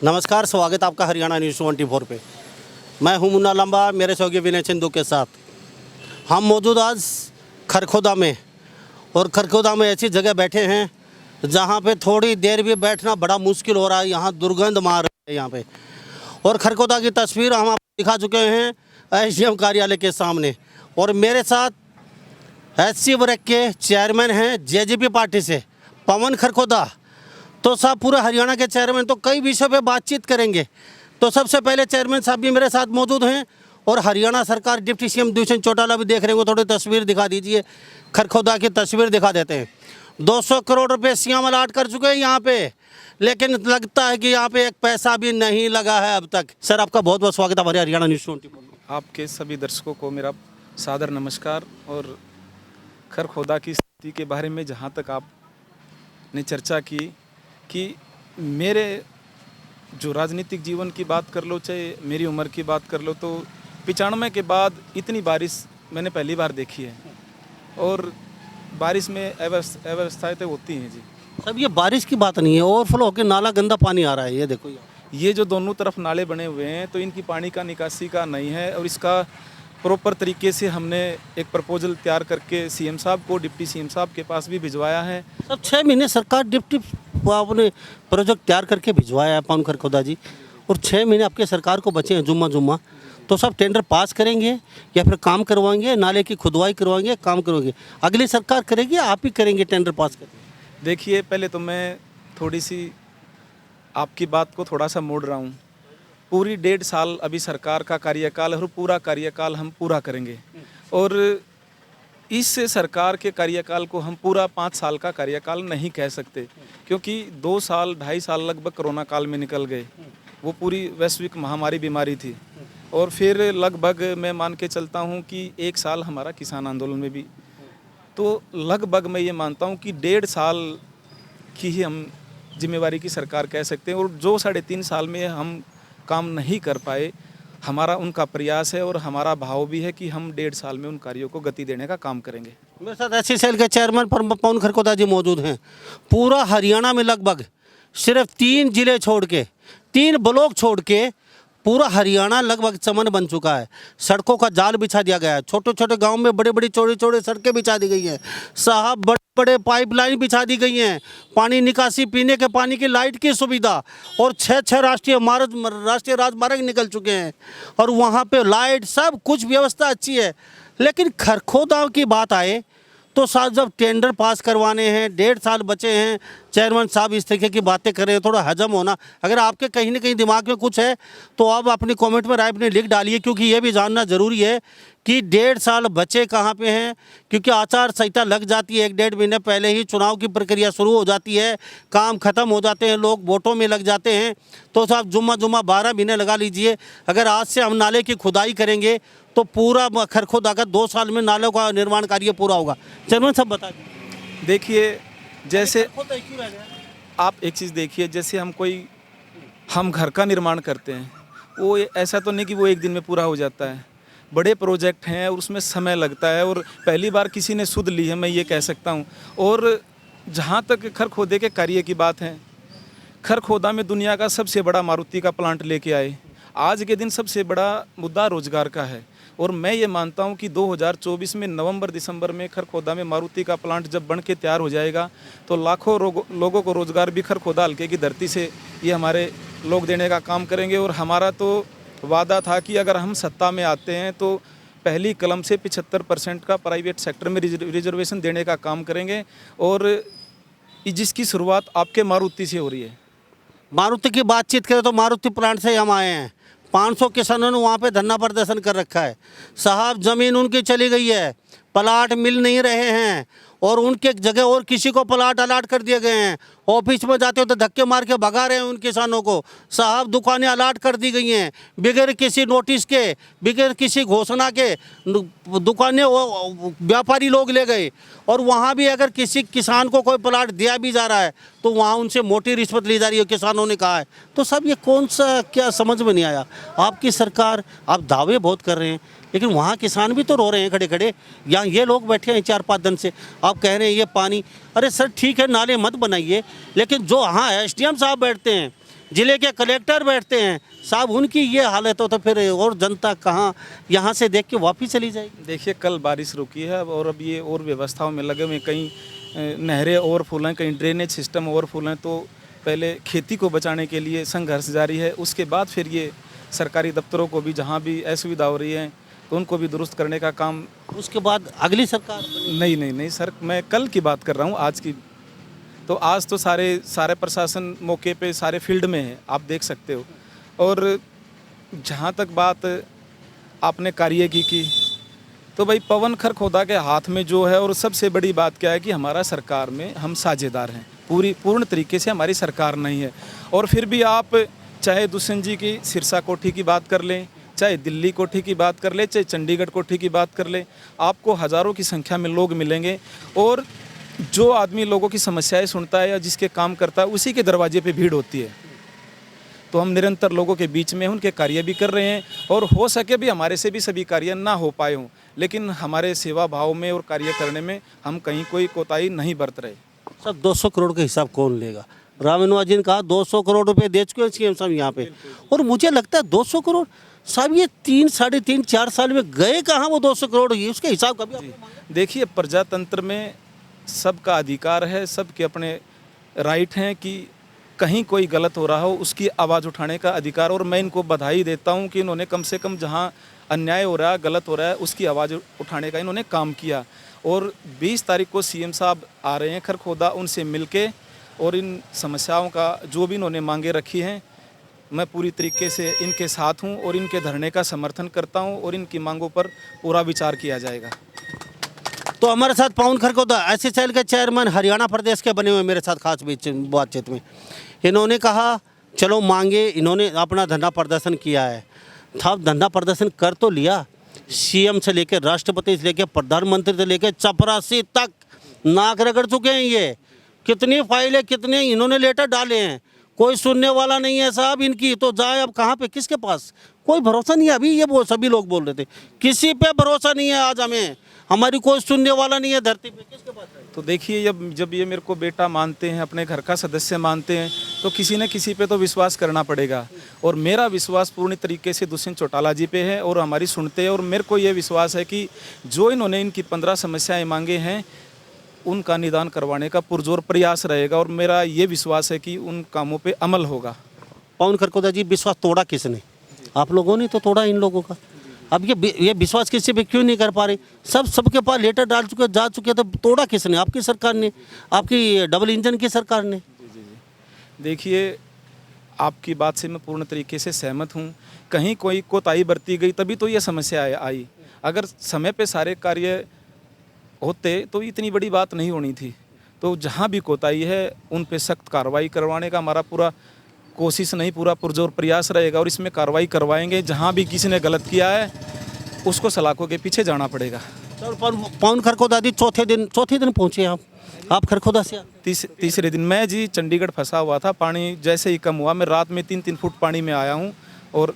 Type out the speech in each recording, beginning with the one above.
नमस्कार, स्वागत आपका हरियाणा न्यूज़ 24 पे। मैं हूं मुन्ना लंबा, मेरे सहयोगी विनय सिंधु के साथ। हम मौजूद आज खरखोदा में, और खरखोदा में ऐसी जगह बैठे हैं जहां पे थोड़ी देर भी बैठना बड़ा मुश्किल हो रहा है। यहाँ दुर्गंध मार रही है यहाँ पे। और खरखोदा की तस्वीर हम आपको दिखा चुके हैं एसडीएम कार्यालय के सामने। और मेरे साथ एससी वर्ग के चेयरमैन हैं जेजेपी पार्टी से पवन खरखोदा। तो साहब पूरे हरियाणा के चेयरमैन तो कई विषयों पे बातचीत करेंगे। तो सबसे पहले चेयरमैन साहब भी मेरे साथ मौजूद हैं और हरियाणा सरकार डिप्टी सीएम दुष्यंत चौटाला भी देख रहे हैं। थोड़ी तस्वीर दिखा दीजिए, खरखोदा की तस्वीर दिखा देते हैं। 200 करोड़ रुपए सीएम अलाट कर चुके हैं यहाँ पे, लेकिन लगता है कि यहाँ पे एक पैसा भी नहीं लगा है अब तक। सर, आपका बहुत बहुत स्वागत है हमारे हरियाणा न्यूज़ 24 में। आपके सभी दर्शकों को मेरा सादर नमस्कार। और खरखोदा की स्थिति के बारे में जहाँ तक आपने चर्चा की कि मेरे जो राजनीतिक जीवन की बात कर लो, चाहे मेरी उम्र की बात कर लो, तो 95 के बाद इतनी बारिश मैंने पहली बार देखी है। और बारिश में अव्यवस्थाएं तो होती हैं जी। सब ये बारिश की बात नहीं है, ओवरफ्लो होकर नाला गंदा पानी आ रहा है। ये देखो, ये जो दोनों तरफ नाले बने हुए हैं तो इनकी पानी का निकासी का नहीं है। और इसका प्रॉपर तरीके से हमने एक प्रपोजल तैयार करके सीएम साहब को, डिप्टी सीएम साहब के पास भी भिजवाया है। सब 6 महीने सरकार डिप्टी आपने प्रोजेक्ट तैयार करके भिजवाया है पवन खरखोदा जी, और 6 महीने आपके सरकार को बचे हैं जुम्मा। तो सब टेंडर पास करेंगे या फिर काम करवाएंगे, नाले की खुदवाई करवाएंगे, काम करवाएंगे? अगली सरकार करेगी, आप ही करेंगे टेंडर पास करेंगे? देखिए, पहले तो मैं थोड़ी सी आपकी बात को थोड़ा सा मोड़ रहा हूँ। पूरी 1.5 साल अभी सरकार का कार्यकाल है और पूरा कार्यकाल हम पूरा करेंगे। और इस सरकार के कार्यकाल को हम पूरा 5 साल का कार्यकाल नहीं कह सकते, क्योंकि 2 साल 2.5 साल लगभग कोरोना काल में निकल गए। वो पूरी वैश्विक महामारी बीमारी थी। और फिर लगभग मैं मान के चलता हूँ कि 1 साल हमारा किसान आंदोलन में भी। तो लगभग मैं ये मानता हूँ कि 1.5 साल की ही हम जिम्मेवारी की सरकार कह सकते हैं। और जो 3.5 साल में हम काम नहीं कर पाए, हमारा उनका प्रयास है और हमारा भाव भी है कि हम 1.5 साल में उन कार्यों को गति देने का काम करेंगे। मेरे साथ एससी सेल के चेयरमैन पवन खरखोदा जी मौजूद हैं। पूरा हरियाणा में लगभग सिर्फ 3 जिले छोड़ के, 3 ब्लॉक छोड़ के पूरा हरियाणा लगभग चमन बन चुका है। सड़कों का जाल बिछा दिया गया है। छोटे छोटे गांव में बड़े बड़ी चौड़ी सड़कें बिछा दी गई हैं साहब। बड़े बड़े पाइपलाइन बिछा दी गई हैं, पानी निकासी, पीने के पानी की, लाइट की सुविधा। और 6 राष्ट्रीय राजमार्ग निकल चुके हैं और वहाँ पे लाइट, सब कुछ व्यवस्था अच्छी है। लेकिन खरखोदा की बात आए तो साहब, जब टेंडर पास करवाने हैं, 1.5 साल बचे हैं, चेयरमैन साहब इस तरीके की बातें कर रहे हैं, थोड़ा हजम होना। अगर आपके कहीं ना कहीं दिमाग में कुछ है तो आप अपनी कमेंट में राय अपने लिख डालिए, क्योंकि ये भी जानना ज़रूरी है कि 1.5 साल बचे कहाँ पे हैं। क्योंकि आचार संहिता लग जाती है, 1-1.5 महीने पहले ही चुनाव की प्रक्रिया शुरू हो जाती है, काम ख़त्म हो जाते हैं, लोग वोटों में लग जाते हैं। तो साहब जुम्मा 12 महीने लगा लीजिए। अगर आज से हम नाले की खुदाई करेंगे तो पूरा खरखोदा का 2 साल में नालों का निर्माण कार्य पूरा होगा। चेयरमैन साहब बता दीजिए। देखिए, जैसे आप एक चीज़ देखिए, जैसे हम घर का निर्माण करते हैं, वो ऐसा तो नहीं कि वो एक दिन में पूरा हो जाता है। बड़े प्रोजेक्ट हैं और उसमें समय लगता है। और पहली बार किसी ने सुध ली है, मैं ये कह सकता हूँ। और जहाँ तक खरखोदे के कार्य की बात है, खरखोदा में दुनिया का सबसे बड़ा मारुति का प्लांट लेके आए। आज के दिन सबसे बड़ा मुद्दा रोजगार का है। और मैं ये मानता हूँ कि 2024 में नवंबर-दिसंबर में खरखोदा में मारुति का प्लांट जब बन के तैयार हो जाएगा तो लाखों लोगों को रोज़गार भी खरखोदा हल्के की धरती से ये हमारे लोग देने का काम करेंगे। और हमारा तो वादा था कि अगर हम सत्ता में आते हैं तो पहली कलम से 75% का प्राइवेट सेक्टर में रिजर्वेशन देने का काम करेंगे। और जिसकी शुरुआत आपके मारुति से हो रही है। मारुति की बातचीत करें तो मारुति प्लांट से हम आए हैं। 500 किसानों ने वहाँ पे धरना प्रदर्शन कर रखा है साहब। ज़मीन उनकी चली गई है, प्लाट मिल नहीं रहे हैं और उनके जगह और किसी को प्लाट अलाट कर दिए गए हैं। ऑफिस में जाते हो तो धक्के मार के भगा रहे हैं उन किसानों को साहब। दुकानें अलाट कर दी गई हैं बगैर किसी नोटिस के, बगैर किसी घोषणा के। दुकानें व्यापारी लोग ले गए। और वहाँ भी अगर किसी किसान को कोई प्लाट दिया भी जा रहा है तो वहाँ उनसे मोटी रिश्वत ली जा रही है, किसानों ने कहा है। तो सब ये कौन सा, क्या समझ में नहीं आया। आपकी सरकार, आप दावे बहुत कर रहे हैं, लेकिन वहाँ किसान भी तो रो रहे हैं खड़े खड़े। यहाँ ये लोग बैठे हैं 4-5 दिन से, आप कह रहे हैं ये पानी। अरे सर ठीक है, नाले मत बनाइए, लेकिन जो हाँ एसडीएम साहब बैठते हैं, जिले के कलेक्टर बैठते हैं साहब, उनकी ये हालत हो तो फिर और जनता कहाँ यहाँ से देख के वापिस चली जाएगी। देखिए कल बारिश रुकी है और अब ये और व्यवस्थाओं में लगे हुए, कहीं नहरें ओवरफुल हैं, कहीं ड्रेनेज सिस्टम ओवरफुल हैं। तो पहले खेती को बचाने के लिए संघर्ष जारी है, उसके बाद फिर ये सरकारी दफ्तरों को भी जहाँ भी असुविधा हो रही है तो उनको भी दुरुस्त करने का काम। उसके बाद अगली सरकार नहीं सर, मैं कल की बात कर रहा हूँ, आज की। तो आज तो सारे प्रशासन मौके पे, सारे फील्ड में है, आप देख सकते हो। और जहाँ तक बात आपने कार्य की तो भाई पवन खरखोदा के हाथ में जो है, और सबसे बड़ी बात क्या है कि हमारा सरकार में हम साझेदार हैं, पूर्ण तरीके से हमारी सरकार नहीं है। और फिर भी आप चाहे दुष्यंत जी की सिरसा कोठी की बात कर लें, चाहे दिल्ली कोठी की बात कर ले, चाहे चंडीगढ़ कोठी की बात कर ले, आपको हज़ारों की संख्या में लोग मिलेंगे। और जो आदमी लोगों की समस्याएं सुनता है या जिसके काम करता है, उसी के दरवाजे पे भीड़ होती है। तो हम निरंतर लोगों के बीच में उनके कार्य भी कर रहे हैं, और हो सके भी हमारे से भी सभी कार्य ना हो पाए हों, लेकिन हमारे सेवा भाव में और कार्य करने में हम कहीं कोई कोताही नहीं बरत रहे। सब 200 करोड़ का हिसाब कौन लेगा? राम मनोहर जी ने कहा 200 करोड़ रुपए दे चुके हैं सीएम साहब यहाँ पे, और मुझे लगता है 200 करोड़ साहब ये 3, साढ़े 3, 4 साल में गए कहाँ वो 200 करोड़? ये उसके हिसाब कभी आपने मांगा? देखिए प्रजातंत्र में सबका अधिकार है, सबके अपने राइट हैं कि कहीं कोई गलत हो रहा हो उसकी आवाज़ उठाने का अधिकार। और मैं इनको बधाई देता हूं कि इन्होंने कम से कम जहां अन्याय हो रहा है, गलत हो रहा है, उसकी आवाज़ उठाने का इन्होंने काम किया। और 20 तारीख को सीएम साहब आ रहे हैं खरखोदा, उनसे मिलके और इन समस्याओं का जो भी इन्होंने मांगे रखी हैं, मैं पूरी तरीके से इनके साथ हूं और इनके धरने का समर्थन करता हूं, और इनकी मांगों पर पूरा विचार किया जाएगा। तो हमारे साथ पवन खरखोदा एसएसएल के चेयरमैन हरियाणा प्रदेश के बने हुए मेरे साथ खास बातचीत में इन्होंने कहा चलो मांगे, इन्होंने अपना धरना प्रदर्शन किया है। था धरना प्रदर्शन कर तो लिया, सीएम से लेकर राष्ट्रपति से लेकर प्रधानमंत्री से लेकर चपरासी तक नाक रगड़ चुके हैं। ये कितनी फाइलें, कितने इन्होंने लेटर डाले हैं, कोई सुनने वाला नहीं है साहब इनकी। तो जाए अब कहाँ पे, किसके पास? कोई भरोसा नहीं है। अभी ये वो सभी लोग बोल रहे थे किसी पे भरोसा नहीं है आज हमें, हमारी कोई सुनने वाला नहीं है धरती पे, किसके पास? तो देखिए जब ये मेरे को बेटा मानते हैं, अपने घर का सदस्य मानते हैं, तो किसी न किसी पे तो विश्वास करना पड़ेगा। और मेरा विश्वास पूर्ण तरीके से दुष्यंत चौटाला जी पे है और हमारी सुनते हैं। और मेरे को ये विश्वास है कि जो इन्होंने इनकी 15 समस्याएं मांगे हैं उनका निदान करवाने का पुरजोर प्रयास रहेगा, और मेरा ये विश्वास है कि उन कामों पे अमल होगा। पवन खरखोदा जी, विश्वास तोड़ा किसने? आप लोगों ने तो तोड़ा इन लोगों का। अब ये विश्वास किसी पे क्यों नहीं कर पा रहे? सबके पास लेटर डाल चुके, जा चुके, तो तोड़ा किसने? आपकी सरकार ने, आपकी डबल इंजन की सरकार ने। देखिए आपकी बात से मैं पूर्ण तरीके से सहमत हूँ। कहीं कोई कोताही बरती गई तभी तो ये समस्या आई। अगर समय पे सारे कार्य होते तो इतनी बड़ी बात नहीं होनी थी। तो जहाँ भी कोताही है उन पे सख्त कार्रवाई करवाने का हमारा पूरा कोशिश नहीं, पूरा पुरजोर प्रयास रहेगा, और इसमें कार्रवाई करवाएंगे। जहाँ भी किसी ने गलत किया है उसको सलाखों के पीछे जाना पड़ेगा। सर पवन खरखोदा जी चौथे दिन पहुँचे आप खरखोदा से? तीसरे दिन मैं जी चंडीगढ़ फंसा हुआ था, पानी जैसे ही कम हुआ मैं रात में 3-3 फुट पानी में आया हूँ। और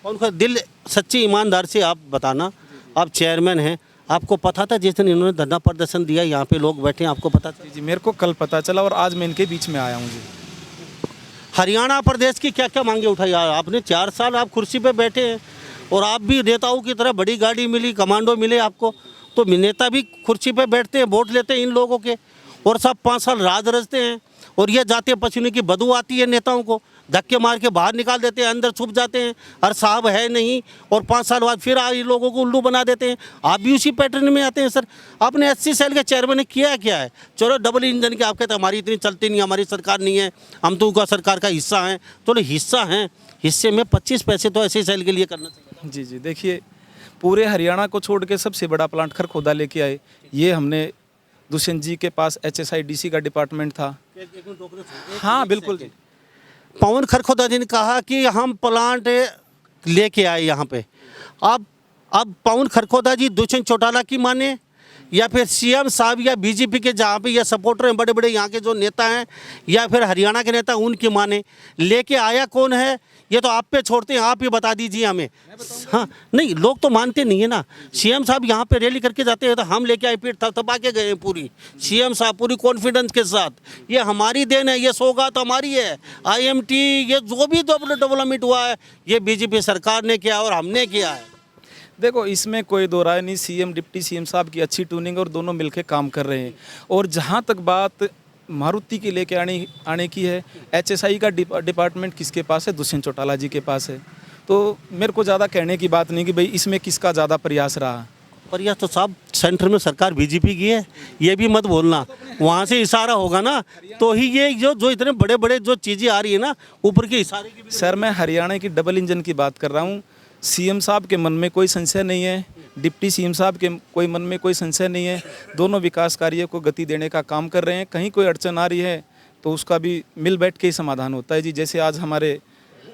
उनका दिल सच्ची ईमानदार से आप बताना, आप चेयरमैन हैं, आपको पता था जिस दिन इन्होंने धरना प्रदर्शन दिया यहाँ पे लोग बैठे हैं, आपको पता था? जी मेरे को कल पता चला और आज मैं इनके बीच में आया हूँ जी। हरियाणा प्रदेश की क्या क्या मांगे उठाई? आपने 4 साल आप कुर्सी पे बैठे हैं, और आप भी नेताओं की तरह बड़ी गाड़ी मिली, कमांडो मिले आपको, तो नेता भी कुर्सी पे बैठते हैं, वोट लेते हैं इन लोगों के, और सब 5 साल राज रचते हैं, और ये जाते पसीने की बदबू आती है नेताओं को, धक्के मार के बाहर निकाल देते हैं, अंदर छुप जाते हैं, और साहब है नहीं, और 5 साल बाद फिर इन लोगों को उल्लू बना देते हैं। आप भी उसी पैटर्न में आते हैं सर। आपने एसएसएल के चेयरमैन ने किया क्या है? चलो डबल इंजन के आप कहते हैं हमारी इतनी चलती नहीं, हमारी सरकार नहीं है, हम तो उनका सरकार का हिस्सा हैं। चलो हिस्सा हैं, हिस्से में 25 पैसे तो एसएसएल के लिए करना चाहिए। जी देखिए पूरे हरियाणा को छोड़ के सबसे बड़ा प्लांट खरखोदा लेके आए। ये हमने दुष्यंत जी के पास HSIDC का डिपार्टमेंट था। हाँ बिल्कुल जी। पवन खरखोदा जी ने कहा कि हम प्लांट लेके आए यहाँ पे। अब पवन खरखोदा जी दुष्यंत चौटाला की माने या फिर सीएम साहब या बीजेपी के जहाँ पे ये सपोर्टर हैं बड़े बड़े यहाँ के जो नेता हैं या फिर हरियाणा के नेता उनकी माने, लेके आया कौन है ये तो आप पे छोड़ते हैं, आप ही बता दीजिए हमें। हाँ नहीं, लोग तो मानते नहीं है ना। सीएम साहब यहाँ पे रैली करके जाते हैं तो हम लेके आए पीठ थपथपा के गए हैं पूरी, सीएम साहब पूरी कॉन्फिडेंस के साथ, ये हमारी देन है, ये सौगात हमारी है। आईएमटी ये जो भी डेवलपमेंट हुआ है ये बीजेपी सरकार ने किया और हमने किया है। देखो इसमें कोई दो राय नहीं, सीएम डिप्टी सीएम साहब की अच्छी ट्यूनिंग और दोनों मिलकर काम कर रहे हैं। और जहाँ तक बात मारुति की लेके आने की है, एचएसआई का डिपार्टमेंट किसके पास है? दुष्यंत चौटाला जी के पास है। तो मेरे को ज़्यादा कहने की बात नहीं कि भाई इसमें किसका ज़्यादा प्रयास रहा। प्रयास तो साहब सेंटर में सरकार बीजेपी की है, ये भी मत बोलना। वहाँ से इशारा होगा ना तो ही ये जो इतने बड़े बड़े जो चीज़ें आ रही है ना ऊपर के इशारे की भी। सर मैं हरियाणा की डबल इंजन की बात कर रहा हूँ। सीएम साहब के मन में कोई संशय नहीं है, डिप्टी सीएम साहब के कोई मन में कोई संशय नहीं है। दोनों विकास कार्यों को गति देने का काम कर रहे हैं। कहीं कोई अड़चन आ रही है तो उसका भी मिल बैठ के ही समाधान होता है जी। जैसे आज हमारे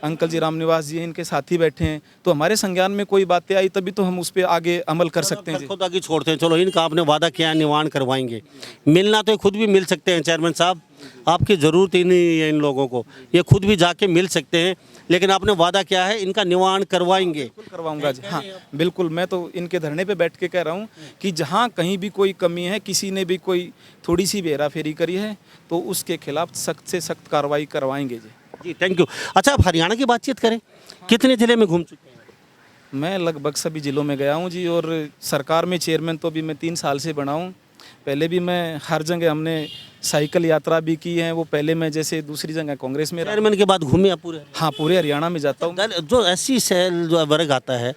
अंकल जी रामनिवास जी इनके साथी बैठे हैं तो हमारे संज्ञान में कोई बातें आई तभी तो हम उस पर आगे अमल कर सकते हैं जी। खुद आगे छोड़ते हैं, चलो इनका आपने वादा किया निवारण करवाएंगे, मिलना तो खुद भी मिल सकते हैं चेयरमैन साहब, आपकी ज़रूरत ही नहीं है इन लोगों को, ये खुद भी जाके मिल सकते हैं, लेकिन आपने वादा किया है इनका निवारण करवाएंगे। करवाऊंगा जी, हाँ बिल्कुल। मैं तो इनके धरने पे बैठ के कह रहा हूँ कि जहाँ कहीं भी कोई कमी है, किसी ने भी कोई थोड़ी सी भी हेराफेरी करी है तो उसके खिलाफ सख्त से सख्त कार्रवाई करवाएंगे जी। जी थैंक यू। अच्छा आप हरियाणा की बातचीत करें, कितने ज़िले में घूम चुके हैं? मैं लगभग सभी ज़िलों में गया हूँ जी। और सरकार में चेयरमैन तो अभी मैं 3 साल से बना हूँ। पहले भी मैं हर जगह हमने साइकिल यात्रा भी की है। वो पहले मैं जैसे दूसरी जगह कांग्रेस में चेयरमैन के बाद घूमे आप पूरे? हाँ पूरे हरियाणा में जाता हूँ। जो एससी सेल जो वर्ग आता है,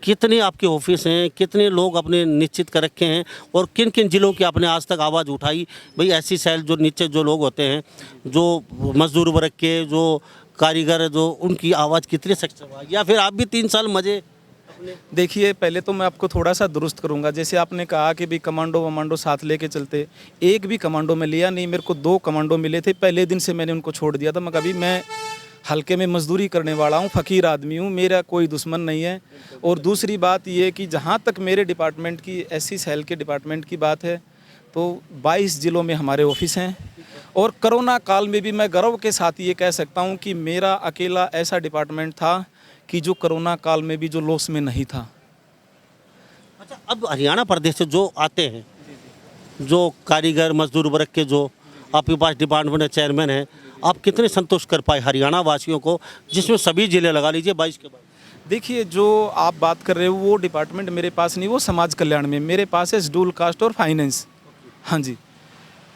कितने आपके ऑफिस हैं, कितने लोग अपने निश्चित कर रखे हैं और किन किन जिलों की आपने आज तक आवाज़ उठाई भाई एससी सेल जो नीचे जो लोग होते हैं, जो मजदूर वर्ग के, जो कारीगर, जो उनकी आवाज़ कितनी सक्षम है? या फिर आप भी 3 साल मजे? देखिए पहले तो मैं आपको थोड़ा सा दुरुस्त करूंगा। जैसे आपने कहा कि भी कमांडो वमांडो साथ लेके चलते, एक भी कमांडो में लिया नहीं। मेरे को 2 कमांडो मिले थे, पहले दिन से मैंने उनको छोड़ दिया था। मैं कभी मैं हल्के में मजदूरी करने वाला हूँ, फ़कीर आदमी हूँ, मेरा कोई दुश्मन नहीं है। और दूसरी बात ये कि जहाँ तक मेरे डिपार्टमेंट की एससी सेल के डिपार्टमेंट की बात है तो 22 ज़िलों में हमारे ऑफिस हैं। और कोरोना काल में भी मैं गर्व के साथ ये कह सकता हूँ कि मेरा अकेला ऐसा डिपार्टमेंट था कि जो कोरोना काल में भी जो लॉस में नहीं था। अच्छा अब हरियाणा प्रदेश से जो आते हैं, जो कारीगर मजदूर वर्ग के जो आपके पास डिपार्टमेंट चेयरमैन है, आप कितने संतुष्ट कर पाए हरियाणा वासियों को, जिसमें सभी जिले लगा लीजिए 22 के बाद? देखिए जो आप बात कर रहे हो वो डिपार्टमेंट मेरे पास नहीं, वो समाज कल्याण में मेरे पास है शेड्यूल कास्ट और फाइनेंस। हाँ जी।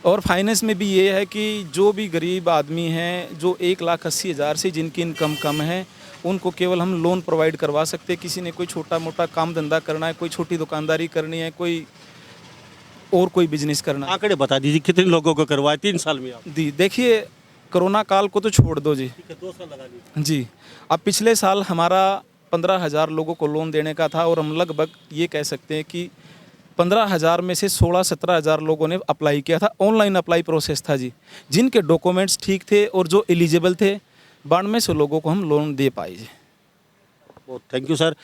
और फाइनेंस में भी ये है कि जो भी गरीब आदमी हैं जो 1,80,000 से जिनकी इनकम कम है उनको केवल हम लोन प्रोवाइड करवा सकते हैं। किसी ने कोई छोटा मोटा काम धंधा करना है, कोई छोटी दुकानदारी करनी है, कोई और कोई बिजनेस करना है। आंकड़े बता दीजिए कितने लोगों को करवाए 3 साल में आप? देखिए कोरोना काल को तो छोड़ दो जी, 2 साल लगा लीजिए जी। अब पिछले साल हमारा 15,000 लोगों को लोन देने का था और हम लगभग ये कह सकते हैं कि 15,000 में से 16-17,000 लोगों ने अप्लाई किया था। ऑनलाइन अप्लाई प्रोसेस था जी, जिनके डॉक्यूमेंट्स ठीक थे और जो एलिजिबल थे 92 लोगों को हम लोन दे पाए जी। बहुत थैंक यू सर,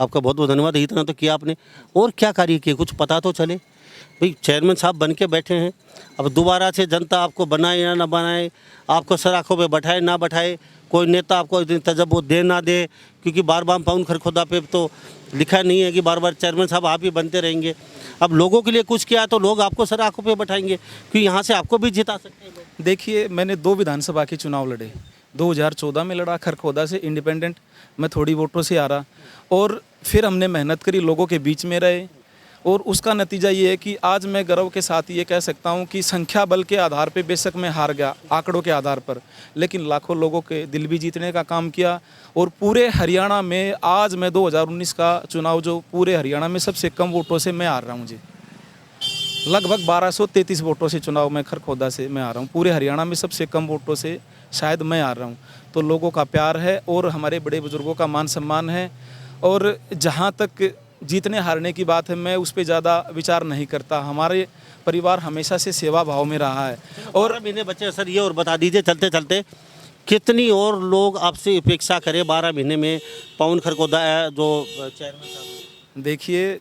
आपका बहुत बहुत धन्यवाद। इतना तो किया आपने, और क्या कार्य किए कुछ पता तो चले भाई। चेयरमैन साहब बन के बैठे हैं, अब दोबारा से जनता आपको बनाए या ना बनाए, आपको सराखों पे बैठाए ना बैठाए, कोई नेता आपको इतनी तजब्बो दे ना दे, क्योंकि बार बार पाउन खरखोदा पे तो लिखा नहीं है कि बार बार चेयरमैन साहब आप ही बनते रहेंगे। अब लोगों के लिए कुछ किया तो लोग आपको सराखों पे बैठाएंगे, क्योंकि यहाँ से आपको भी जिता सकते हैं लोग। देखिए मैंने 2 विधानसभा के चुनाव लड़े, 2014 में लड़ा खरखोदा से इंडिपेंडेंट, मैं थोड़ी वोटों से आ रहा, और फिर हमने मेहनत करी, लोगों के बीच में रहे, और उसका नतीजा ये है कि आज मैं गर्व के साथ ये कह सकता हूँ कि संख्या बल के आधार पे बेशक मैं हार गया आंकड़ों के आधार पर, लेकिन लाखों लोगों के दिल भी जीतने का काम किया। और पूरे हरियाणा में आज मैं 2019 का चुनाव जो पूरे हरियाणा में सबसे कम वोटों से मैं हार रहा हूँ जी, लगभग 1233 वोटों से चुनाव में खरखोदा से मैं आ रहा हूँ। पूरे हरियाणा में सबसे कम वोटों से शायद मैं आ रहा हूँ। तो लोगों का प्यार है और हमारे बड़े बुजुर्गों का मान सम्मान है। और जहाँ तक जीतने हारने की बात है मैं उस पर ज़्यादा विचार नहीं करता। हमारे परिवार हमेशा से सेवा भाव में रहा है। और महीने बचे सर, ये और बता दीजिए चलते चलते कितनी और लोग आपसे अपेक्षा करें 12 महीने में पवन खरखोदा जो चेयरमैन साहब? देखिए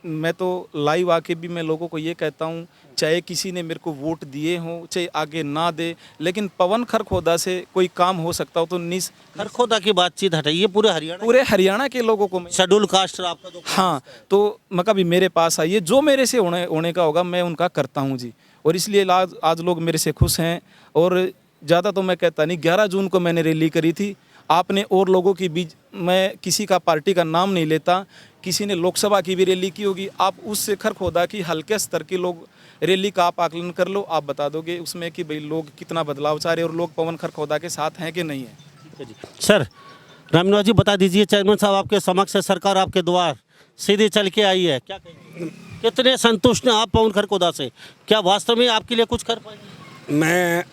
मैं तो लाइव आके भी मैं लोगों को ये कहता हूँ, चाहे किसी ने मेरे को वोट दिए हों चाहे आगे ना दे, लेकिन पवन खरखोदा से कोई काम हो सकता हो तो खरखोदा की बातचीत हटाइए, पूरे हरियाणा के लोगों को मैं शेड्यूल कास्ट आपका तो हाँ, तो मैं कभी मेरे पास आइए, जो मेरे से होने का होगा मैं उनका करता हूँ जी। और इसलिए आज लोग मेरे से खुश हैं। और ज़्यादा तो मैं कहता नहीं, 11 जून को मैंने रैली करी थी, आपने और लोगों की बीच, मैं किसी का पार्टी का नाम नहीं लेता, किसी ने लोकसभा की भी रैली की होगी, आप उससे खरखोदा की हल्के स्तर के लोग रैली का आप आकलन कर लो, आप बता दोगे उसमें कि भाई लोग कितना बदलाव चाह रहे हैं और लोग पवन खरखोदा के साथ हैं कि नहीं है। ठीक है जी। सर रामनिवास जी बता दीजिए, चेयरमैन साहब आपके समक्ष है, सरकार आपके द्वार सीधे चल के आई है, क्या कहेंगे? कितने संतुष्ट हैं आप पवन खरखोदा से? क्या वास्तव में आपके लिए कुछ कर पाएंगे? मैं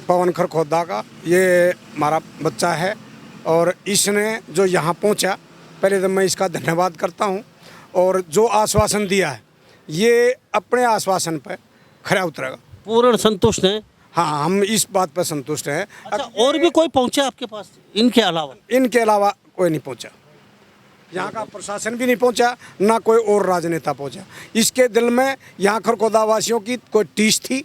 पवन खरखोदा का ये हमारा बच्चा है और इसने जो यहाँ पहुँचा, पहले तो मैं इसका धन्यवाद करता हूँ। और जो आश्वासन दिया है ये अपने आश्वासन पर खरा उतरेगा। पूर्ण संतुष्ट हैं? हाँ, हम इस बात पर संतुष्ट हैं। अच्छा, और भी कोई पहुंचे आपके पास इनके अलावा? इनके अलावा कोई नहीं पहुँचा, यहाँ का प्रशासन भी नहीं पहुँचा, ना कोई और राजनेता पहुँचा। इसके दिल में यहाँ खरखोदा वासियों की कोई टीस थी,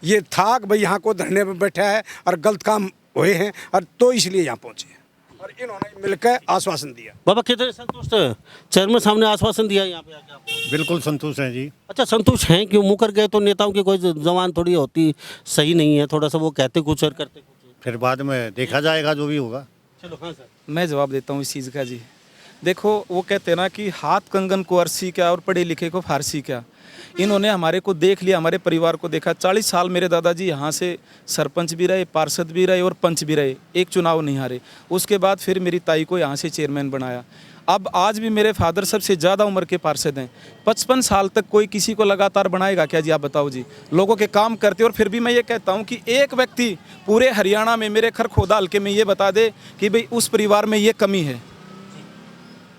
ये था कि भाई यहाँ को धरने पर बैठा है और गलत काम हुए हैं, और तो इसलिए यहाँ पहुँचे और इन्होंने मिलकर आश्वासन दिया। बाबा कितने संतुष्ट हैं? चेयरमैन साहब ने आश्वासन दिया यहाँ पे आके आपको? बिल्कुल संतुष्ट हैं जी। अच्छा, संतुष्ट हैं क्यों? मुकर गए तो नेताओं की कोई जबान थोड़ी होती सही नहीं है, थोड़ा सा वो कहते कुछ और करते कुछ। फिर बाद में देखा जाएगा जो भी होगा। चलो हाँ सर, मैं जवाब देता हूँ इस चीज़ का जी। देखो, वो कहते हैं ना कि हाथ कंगन को अरसी क्या और पढ़े लिखे को फारसी क्या। इन्होंने हमारे को देख लिया, हमारे परिवार को देखा। 40 साल मेरे दादाजी यहाँ से सरपंच भी रहे, पार्षद भी रहे और पंच भी रहे, एक चुनाव नहीं हारे। उसके बाद फिर मेरी ताई को यहाँ से चेयरमैन बनाया। अब आज भी मेरे फादर सबसे ज़्यादा उम्र के पार्षद हैं। 55 साल तक कोई किसी को लगातार बनाएगा क्या जी? आप बताओ जी। लोगों के काम करते। और फिर भी मैं ये कहता हूँ कि एक व्यक्ति पूरे हरियाणा में मेरे खरखोदा हल्के में ये बता दे कि भाई उस परिवार में ये कमी है।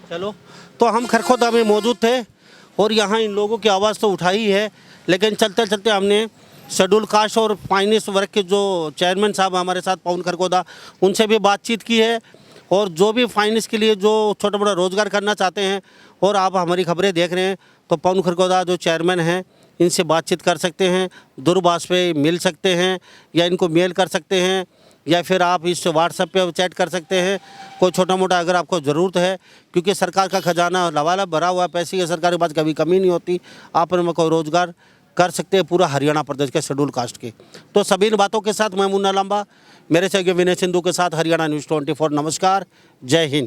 चलो, तो हम खरखोदा में मौजूद थे और यहाँ इन लोगों की आवाज़ तो उठाई है, लेकिन चलते चलते हमने शेड्यूल कास्ट और फाइनेंस वर्ग के जो चेयरमैन साहब हमारे साथ पवन खरखोदा, उनसे भी बातचीत की है। और जो भी फाइनेंस के लिए जो छोटा मोटा रोज़गार करना चाहते हैं, और आप हमारी खबरें देख रहे हैं, तो पवन खरखोदा जो चेयरमैन हैं इनसे बातचीत कर सकते हैं, दूरभाष पे मिल सकते हैं, या इनको मेल कर सकते हैं, या फिर आप इस व्हाट्सएप पे चैट कर सकते हैं। कोई छोटा मोटा अगर आपको ज़रूरत है, क्योंकि सरकार का खजाना लबालब भरा हुआ है, पैसे की सरकार के पास कभी कमी नहीं होती। आप उनमें कोई रोज़गार कर सकते हैं पूरा हरियाणा प्रदेश के शेड्यूल कास्ट के। तो सभी इन बातों के साथ मैं मुन्ना लांबा, मेरे से विनय सिंधु के साथ हरियाणा न्यूज़ 24। नमस्कार, जय हिंद।